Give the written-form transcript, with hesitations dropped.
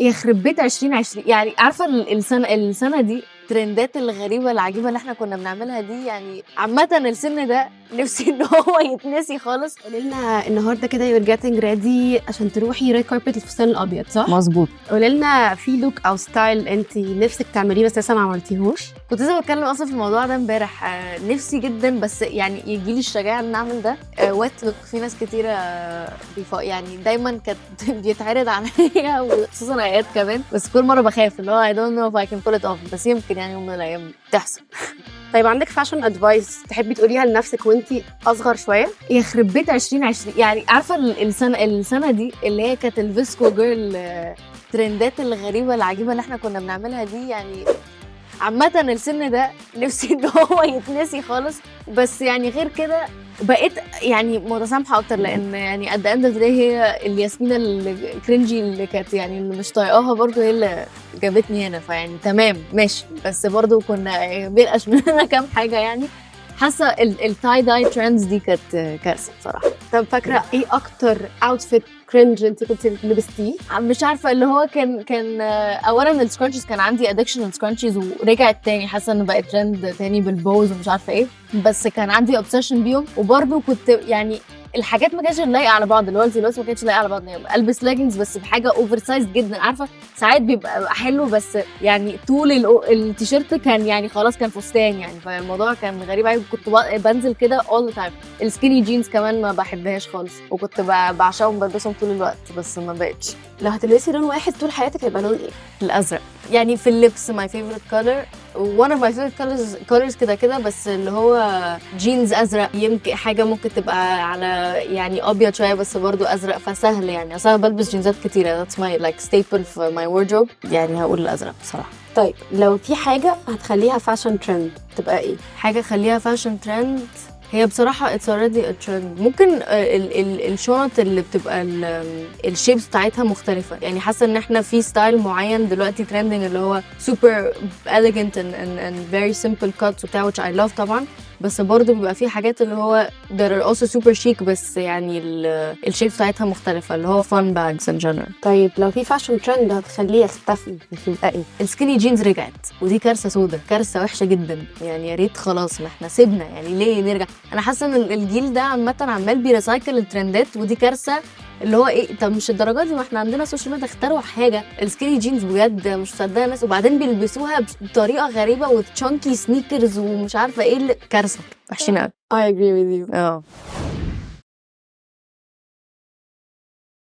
يخرب بيت 2020 يعني عارفة السنة دي الترندات الغريبة العجيبة اللي احنا كنا بنعملها دي، يعني عامة السن ده نفسي ان هو يتنسي خالص. قولي لنا النهارده كده you're getting ready عشان تروحي ريد كاربت الفستان الابيض صح؟ مظبوط. قولي لنا في لوك او ستايل انت نفسك تعمليه بس لسه ما عملتيهوش. كنت لسه بتكلم اصلا في الموضوع ده امبارح. نفسي جدا بس يعني يجيلي الشجاعة ان اعمل ده. وات لوك في ناس كتيرة يعني دايما كانت بيتعرض عليا وخصوصا ايات كمان، بس كل مرة بخاف اللي هو I don't know if I can pull it off، بس يمكن يعني يوم من الايام تحصل. طيب عندك فاشن ادفايس تحبي تقوليها لنفسك وانتي اصغر شويه؟ يخرب بيت 2020 يعني عارفه السنه دي اللي هي كانت الفيسكو جيرل ترندات الغريبه العجيبه اللي احنا كنا بنعملها دي، يعني عامه السن ده نفسي ان هو يتنسي خالص. بس يعني غير كده بقيت يعني متسامحه اكتر، لان يعني قد اند اوف هي الياسمينه الكرنجي اللي كانت يعني اللي مش طايقاها برضو هي اللي جابتني هنا، فيعني تمام ماشي، بس برضو كنا بينقش مننا كام حاجه. يعني حاسه التاي داي ترندز دي كانت كارثه بصراحه. طب فاكره ايه اكتر اوتفيت كرنج انت كنت لبستيه؟ مش عارفه اللي هو كان اولا السكرانشيز كان عندي ادكشن للسكرانشيز ورجعت تاني، حاسه انه بقت ترند تاني بالبوز ومش عارفه ايه، بس كان عندي اوبسيشن بيهم. وبرده كنت يعني الحاجات ما كانتش لايقه على بعض، اللي هو الدلوقتي ما كانتش لايقه على بعض. يعني البس لاجنز بس بحاجه اوفر سايز جدا، عارفه ساعات بيبقى حلو بس يعني طول التيشيرت كان يعني خلاص كان فستان يعني، فالموضوع كان غريب قوي. كنت بنزل كده اول ذا تايم. السكيني جينز كمان ما بحبهاش خالص، وكنت بعشقهم بلبسهم طول الوقت، بس ما بقتش. لو هتلبسي لون واحد طول حياتك هيبقى لون ايه؟ الازرق. يعني في اللبس my favorite color one of my favorite colors كده بس اللي هو جينز ازرق. يمكن حاجه ممكن تبقى على يعني ابيض شويه بس برضو ازرق، فسهل يعني. اصلا بلبس جينزات كتيره، that's my like staple في my wardrobe، يعني هقول الازرق بصراحه. طيب لو في حاجه هتخليها فاشن ترند تبقى ايه؟ حاجه خليها فاشن ترند هي بصراحة it's already a trend. ممكن الشنط اللي بتبقى الشيبس بتاعتها مختلفة. يعني حاسة ان احنا في ستايل معين دلوقتي trending اللي هو super elegant and very simple cuts وبتاع which I love طبعا، بس برضه بيبقى في حاجات اللي هو that are also super chic بس يعني الشيبس بتاعتها مختلفة، اللي هو fun bags in general. طيب لو في فاشن ترند هتخليه يختفي يبقى ايه؟ السكيني جينز رجعت، ودي كارثة سودا، كارثة وحشة جدا. يعني يا ريت خلاص ما احنا سيبنا، يعني ليه نرجع؟ انا حاسة ان الجيل ده عامة عمال بيريسايكل الترندات، ودي كارثة. اللي هو ايه؟ طب مش الدرجات دي، ما احنا عندنا سوشيال ميديا، اخترعوا حاجه. السكيني جينز بجد مش مصدقه الناس، وبعدين بيلبسوها بطريقه غريبه وتشانكي سنيكرز ومش عارفه ايه كارثه، وحشين قوي. I agree with you.